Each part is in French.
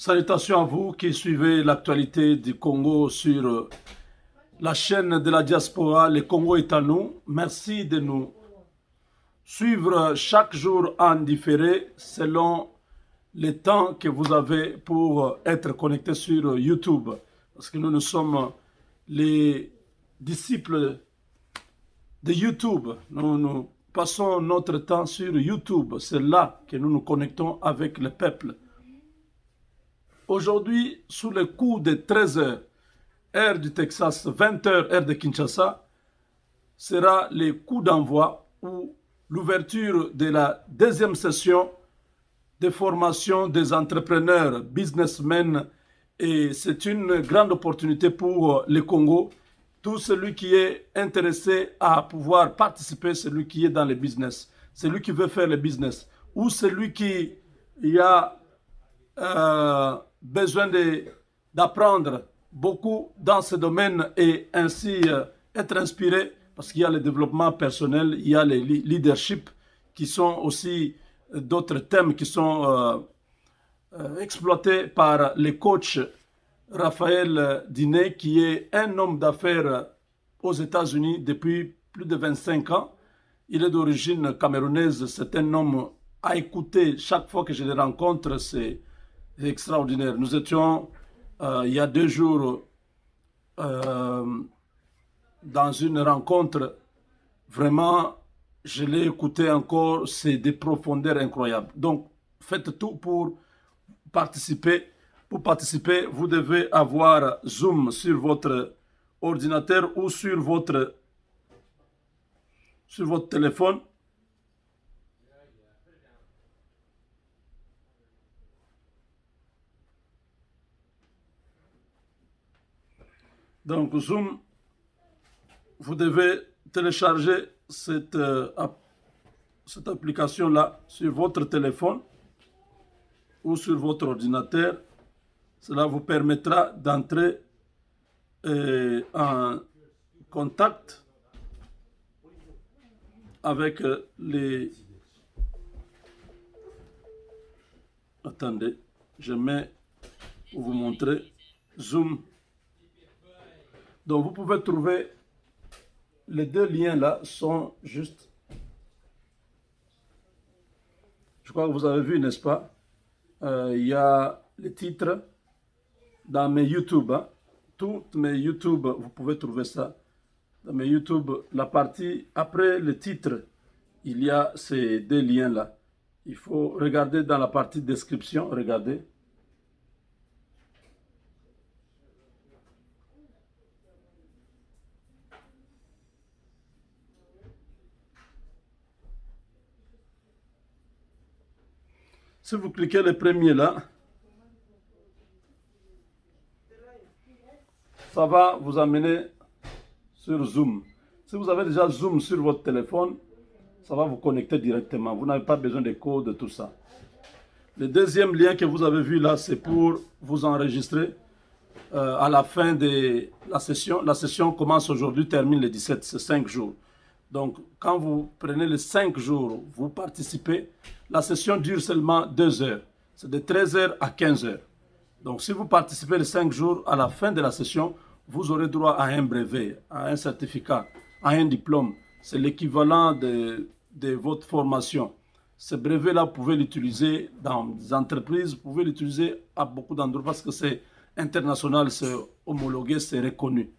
Salutations à vous qui suivez l'actualité du Congo sur la chaîne de la diaspora. Le Congo est à nous. Merci de nous suivre chaque jour en différé selon le temps que vous avez pour être connecté sur YouTube. Parce que nous sommes les disciples de YouTube. Nous passons notre temps sur YouTube. C'est là que nous nous connectons avec le peuple. Aujourd'hui, sous le coup de 13 heures, heure du Texas, 20 heures, heure de Kinshasa, sera le coup d'envoi ou l'ouverture de la deuxième session de formation des entrepreneurs, businessmen. Et c'est une grande opportunité pour le Congo. Tout celui qui est intéressé à pouvoir participer, celui qui est dans le business, celui qui veut faire le business, ou celui qui a besoin d'apprendre beaucoup dans ce domaine et ainsi être inspiré parce qu'il y a le développement personnel, il y a les leadership qui sont aussi d'autres thèmes qui sont exploités par le coach Raphaël Diné qui est un homme d'affaires aux États-Unis depuis plus de 25 ans. Il est d'origine camerounaise, c'est un homme à écouter chaque fois que je le rencontre, c'est extraordinaire. Nous étions il y a 2 jours dans une rencontre. Vraiment, je l'ai écouté encore, c'est des profondeurs incroyables. Donc, faites tout pour participer. Pour participer, vous devez avoir Zoom sur votre ordinateur ou sur votre téléphone. Donc, Zoom, vous devez télécharger cette application-là sur votre téléphone ou sur votre ordinateur. Cela vous permettra d'entrer en contact avec les... Attendez, je mets pour vous montrer Zoom. Donc vous pouvez trouver les deux liens là sont juste. Je crois que vous avez vu, n'est-ce pas? Il y a les titres dans mes YouTube. Hein. Toutes mes YouTube, vous pouvez trouver ça. Dans mes YouTube, la partie après le titre, il y a ces deux liens là. Il faut regarder dans la partie description, regardez. Si vous cliquez le premier là, ça va vous amener sur Zoom. Si vous avez déjà Zoom sur votre téléphone, ça va vous connecter directement. Vous n'avez pas besoin de code, tout ça. Le deuxième lien que vous avez vu là, c'est pour vous enregistrer à la fin de la session. La session commence aujourd'hui, termine le 17, c'est 5 jours. Donc, quand vous prenez les 5 jours, vous participez. La session dure seulement 2 heures. C'est de 13 heures à 15 heures. Donc, si vous participez les 5 jours, à la fin de la session, vous aurez droit à un brevet, à un certificat, à un diplôme. C'est l'équivalent de votre formation. Ce brevet-là, vous pouvez l'utiliser dans des entreprises, vous pouvez l'utiliser à beaucoup d'endroits parce que c'est international, c'est homologué, c'est reconnu.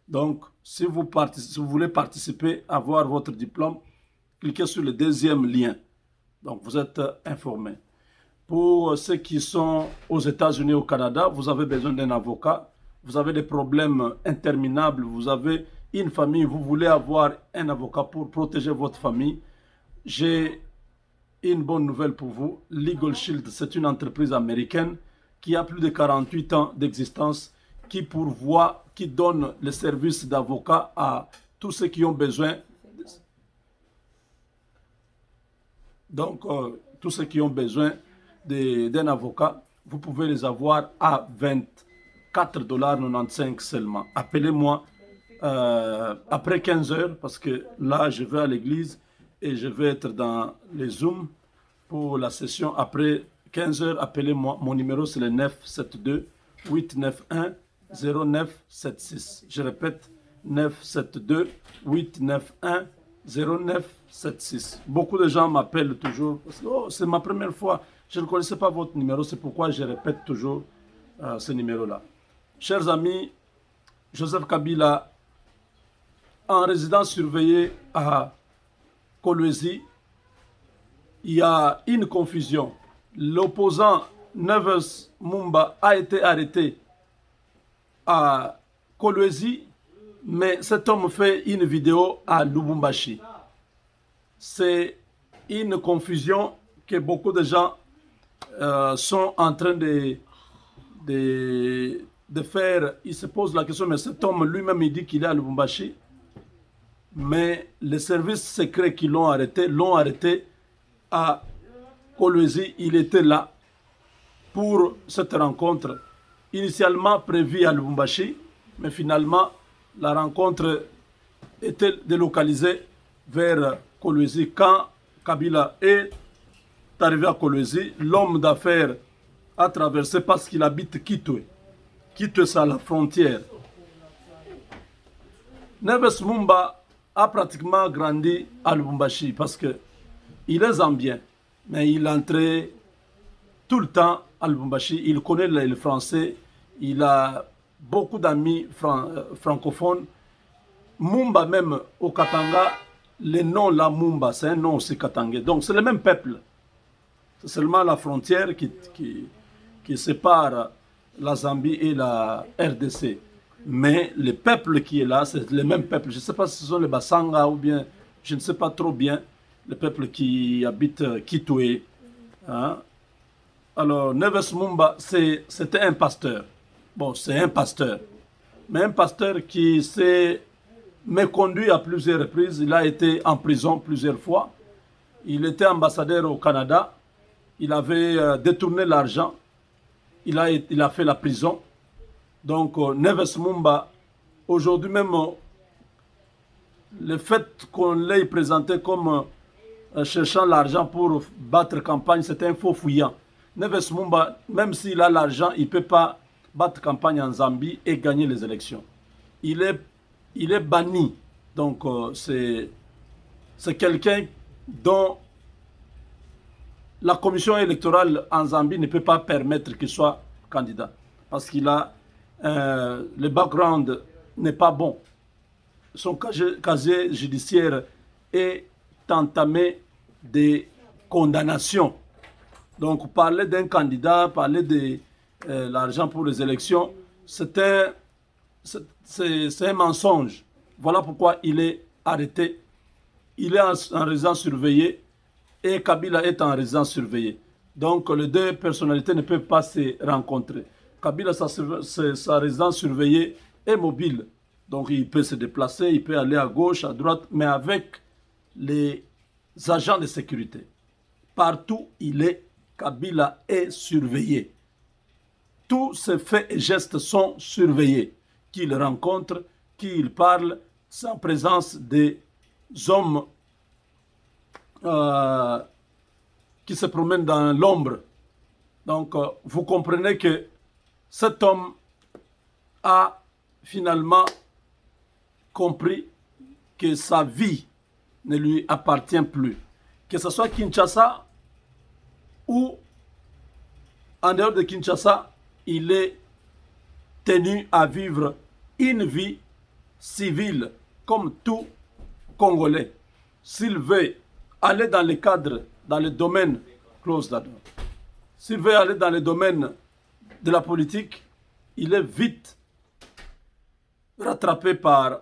Donc, si vous voulez participer, avoir votre diplôme, cliquez sur le deuxième lien. Donc, vous êtes informé. Pour ceux qui sont aux États-Unis et au Canada, vous avez besoin d'un avocat. Vous avez des problèmes interminables. Vous avez une famille. Vous voulez avoir un avocat pour protéger votre famille. J'ai une bonne nouvelle pour vous. Legal Shield, c'est une entreprise américaine qui a plus de 48 ans d'existence, qui pourvoit, qui donne le service d'avocat à tous ceux qui ont besoin. Donc, tous ceux qui ont besoin d'un avocat, vous pouvez les avoir à 24,95 $ seulement. Appelez-moi après 15 heures parce que là, je vais à l'église et je vais être dans les Zooms pour la session après 15h, appelez-moi. Mon numéro, c'est le 972 891 0976. Je répète, 972 891 0976. Beaucoup de gens m'appellent toujours. Oh, c'est ma première fois. Je ne connaissais pas votre numéro. C'est pourquoi je répète toujours ce numéro-là. Chers amis, Joseph Kabila, en résidence surveillée à Kolwezi, il y a une confusion. L'opposant Neves Mumba a été arrêté à Kolwezi, mais cet homme fait une vidéo à Lubumbashi. C'est une confusion que beaucoup de gens sont en train de faire. Ils se posent la question, mais cet homme lui-même, il dit qu'il est à Lubumbashi. Mais les services secrets qui l'ont arrêté à Kolwezi. Il était là pour cette rencontre initialement prévue à Lubumbashi, mais finalement la rencontre était délocalisée vers Kolwezi. Quand Kabila est arrivé à Kolwezi, l'homme d'affaires a traversé parce qu'il habite Kitwe. Kitwe, c'est à la frontière. Neves Mumba a pratiquement grandi à Lubumbashi parce que il est zambien, mais il entrait tout le temps à Lubumbashi. Il connaît le français, il a beaucoup d'amis francophones. Mumba même au Katanga, le nom là Mumba, c'est un nom aussi katangais. Donc c'est le même peuple. C'est seulement la frontière qui sépare la Zambie et la RDC. Mais le peuple qui est là, c'est le même peuple. Je ne sais pas si ce sont les Bassanga ou bien, je ne sais pas trop bien, le peuple qui habite Kitwe. Hein? Alors, Neves Mumba, c'était un pasteur. Bon, c'est un pasteur. Mais un pasteur qui s'est méconduit à plusieurs reprises. Il a été en prison plusieurs fois. Il était ambassadeur au Canada. Il avait détourné l'argent. Il a fait la prison. Donc, Neves Mumba, aujourd'hui même, le fait qu'on l'ait présenté comme cherchant l'argent pour battre campagne, c'est un faux fouillant. Neves Mumba, même s'il a l'argent, il ne peut pas battre campagne en Zambie et gagner les élections. Il est banni. Donc, c'est quelqu'un dont la commission électorale en Zambie ne peut pas permettre qu'il soit candidat. Parce qu'il a le background n'est pas bon. Son casier judiciaire est entamé de condamnations. Donc, parler d'un candidat, parler de l'argent pour les élections, c'est un mensonge. Voilà pourquoi il est arrêté. Il est en résidence surveillée et Kabila est en résidence surveillée. Donc, les deux personnalités ne peuvent pas se rencontrer. Kabila, sa résidence surveillée est mobile. Donc, il peut se déplacer, il peut aller à gauche, à droite, mais avec les agents de sécurité. Partout il est, Kabila est surveillé. Tous ses faits et gestes sont surveillés. Qu'il rencontre, qu'il parle, sans présence des hommes qui se promènent dans l'ombre. Donc, vous comprenez que cet homme a finalement compris que sa vie ne lui appartient plus. Que ce soit Kinshasa ou en dehors de Kinshasa, il est tenu à vivre une vie civile comme tout Congolais. S'il veut aller dans le cadre, dans le domaine, close that door. S'il veut aller dans le domaine de la politique, il est vite rattrapé par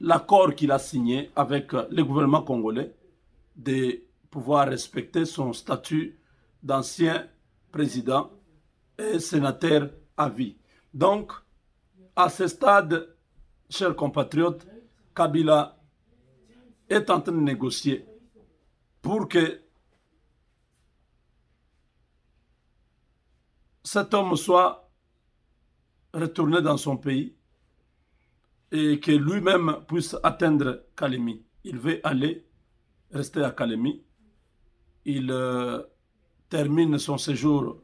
l'accord qu'il a signé avec le gouvernement congolais de pouvoir respecter son statut d'ancien président et sénateur à vie. Donc, à ce stade, chers compatriotes, Kabila est en train de négocier pour que cet homme soit retourné dans son pays et que lui-même puisse atteindre Kalemi. Il veut aller rester à Kalemi. Il termine son séjour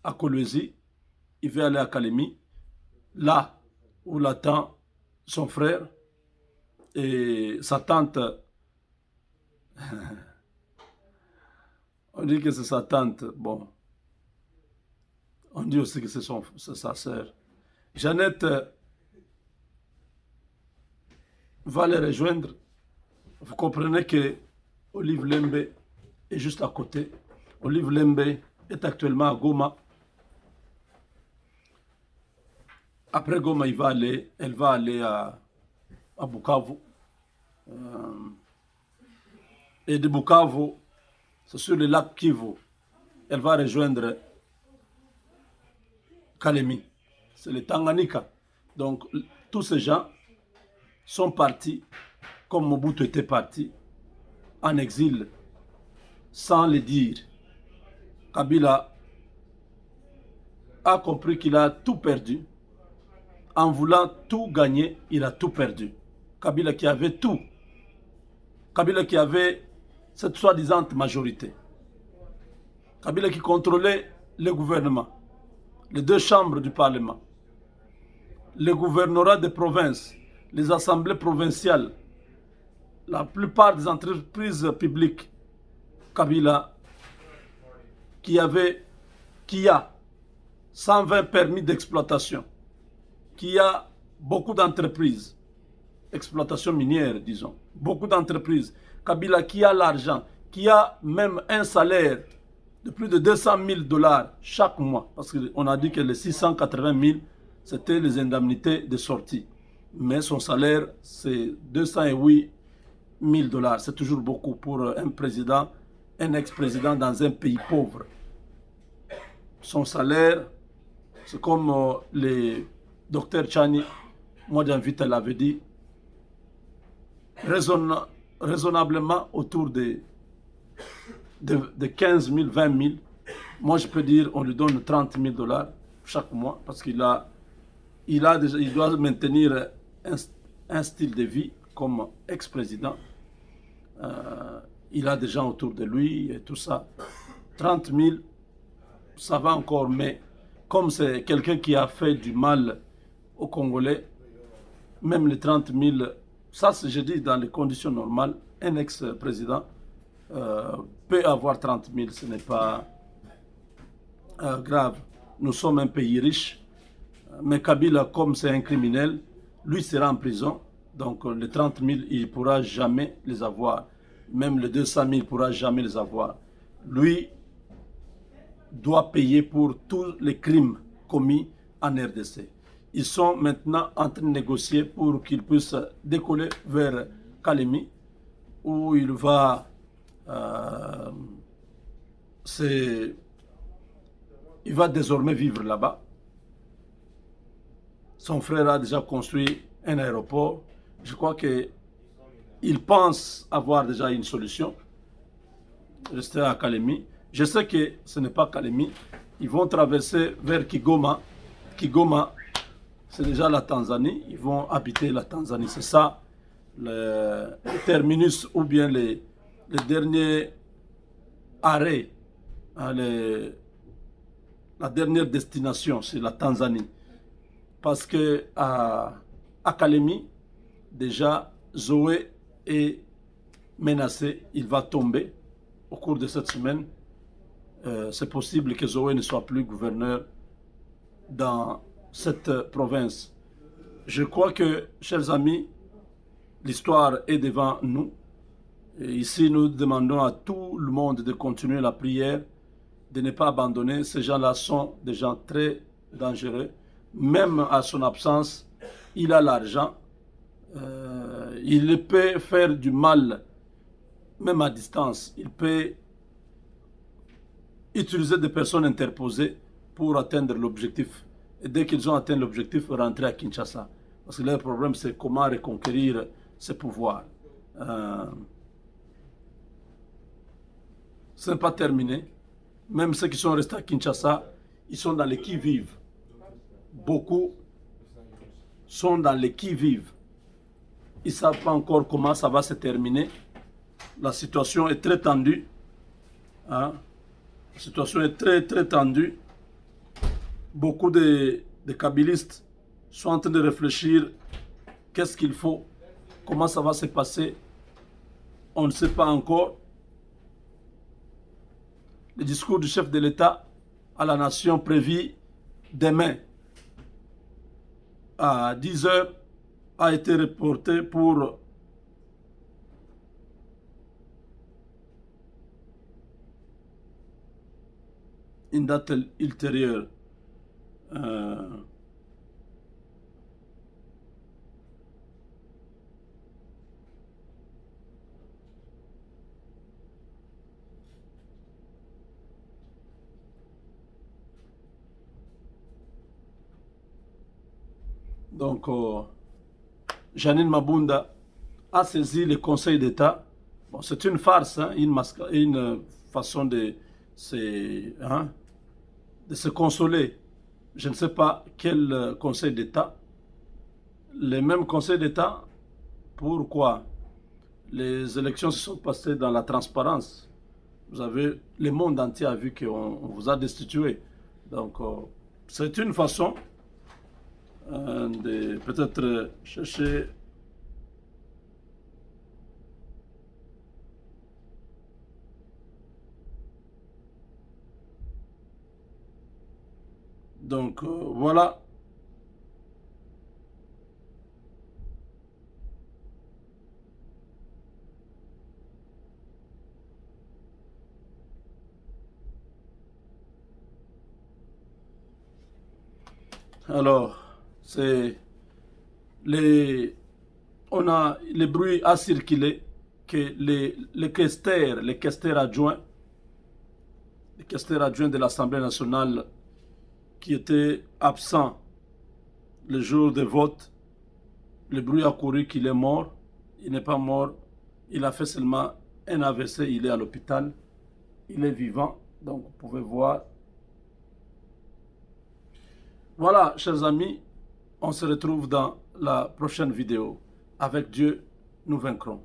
à Kolwezi, il veut aller à Kalemi, là où l'attend son frère et sa tante. On dit que c'est sa tante, bon. On dit aussi que c'est sa sœur. Jeannette va les rejoindre. Vous comprenez que Olive Lembe est juste à côté. Olive Lembe est actuellement à Goma. Après Goma, elle va aller à Bukavu. Et de Bukavu, c'est sur le lac Kivu. Elle va rejoindre Kalemi. C'est le Tanganyika. Donc, tous ces gens sont partis, comme Mobutu était parti, en exil, sans le dire. Kabila a compris qu'il a tout perdu. En voulant tout gagner, il a tout perdu. Kabila qui avait tout. Kabila qui avait cette soi-disant majorité. Kabila qui contrôlait le gouvernement, les deux chambres du Parlement, le gouvernorat des provinces, les assemblées provinciales, la plupart des entreprises publiques. Kabila qui a 120 permis d'exploitation, qui a beaucoup d'entreprises, exploitation minière, disons, beaucoup d'entreprises. Kabila qui a l'argent, qui a même un salaire de plus de 200 000 $ chaque mois, parce qu'on a dit que les 680 000, c'était les indemnités de sortie. Mais son salaire, c'est 208 000 $. C'est toujours beaucoup pour un président, un ex-président dans un pays pauvre. Son salaire, c'est comme le docteur Chani, moi j'invite, elle l'avait dit, raisonnablement autour de 15 000, 20 000. Moi je peux dire, on lui donne 30 000 $ chaque mois, parce qu'il il doit maintenir un style de vie comme ex-président. Il a des gens autour de lui et tout ça. 30 000, ça va encore, mais comme c'est quelqu'un qui a fait du mal aux Congolais, même les 30 000, ça je dis dans les conditions normales, un ex-président peut avoir 30 000, ce n'est pas grave. Nous sommes un pays riche, mais Kabila, comme c'est un criminel, lui sera en prison, donc les 30 000, il ne pourra jamais les avoir. Même les 200 000, il ne pourra jamais les avoir. Lui doit payer pour tous les crimes commis en RDC. Ils sont maintenant en train de négocier pour qu'il puisse décoller vers Kalemi, où il va, il va désormais vivre là-bas. Son frère a déjà construit un aéroport. Je crois qu'il pense avoir déjà une solution. Rester à Kalemi. Je sais que ce n'est pas Kalemi. Ils vont traverser vers Kigoma. Kigoma, c'est déjà la Tanzanie. Ils vont habiter la Tanzanie. C'est ça, le terminus ou bien les derniers arrêts, hein, la dernière destination, c'est la Tanzanie. Parce que à Kalemi, déjà, Zoé est menacé. Il va tomber au cours de cette semaine. C'est possible que Zoé ne soit plus gouverneur dans cette province. Je crois que, chers amis, l'histoire est devant nous. Et ici, nous demandons à tout le monde de continuer la prière, de ne pas abandonner. Ces gens-là sont des gens très dangereux. Même à son absence, il a l'argent. Il peut faire du mal, même à distance. Il peut utiliser des personnes interposées pour atteindre l'objectif. Et dès qu'ils ont atteint l'objectif, rentrer à Kinshasa. Parce que leur problème, c'est comment reconquérir ce pouvoir. Ce n'est pas terminé. Même ceux qui sont restés à Kinshasa, ils sont dans les qui-vive. Beaucoup sont dans les qui-vive. Ils ne savent pas encore comment ça va se terminer. La situation est très tendue. Hein? La situation est très tendue. Beaucoup de kabylistes sont en train de réfléchir qu'est-ce qu'il faut, comment ça va se passer. On ne sait pas encore. Le discours du chef de l'État à la nation prévu demain à 10 h a été reporté pour une date ultérieure. Donc, Janine Mabunda a saisi le Conseil d'État. Bon, c'est une farce, hein, une façon de se consoler. Je ne sais pas quel Conseil d'État. Le même Conseil d'État, pourquoi les élections se sont passées dans la transparence. Vous avez, le monde entier a vu qu'on vous a destitué. Donc, c'est une façon de peut-être chercher donc voilà. Alors, c'est on a le bruit a circulé que les questeurs adjoints de l'Assemblée nationale qui étaient absents le jour de vote, le bruit a couru qu'il est mort. Il n'est pas mort, il a fait seulement un AVC, il est à l'hôpital, il est vivant, donc vous pouvez voir. Voilà, chers amis, on se retrouve dans la prochaine vidéo. Avec Dieu, nous vaincrons.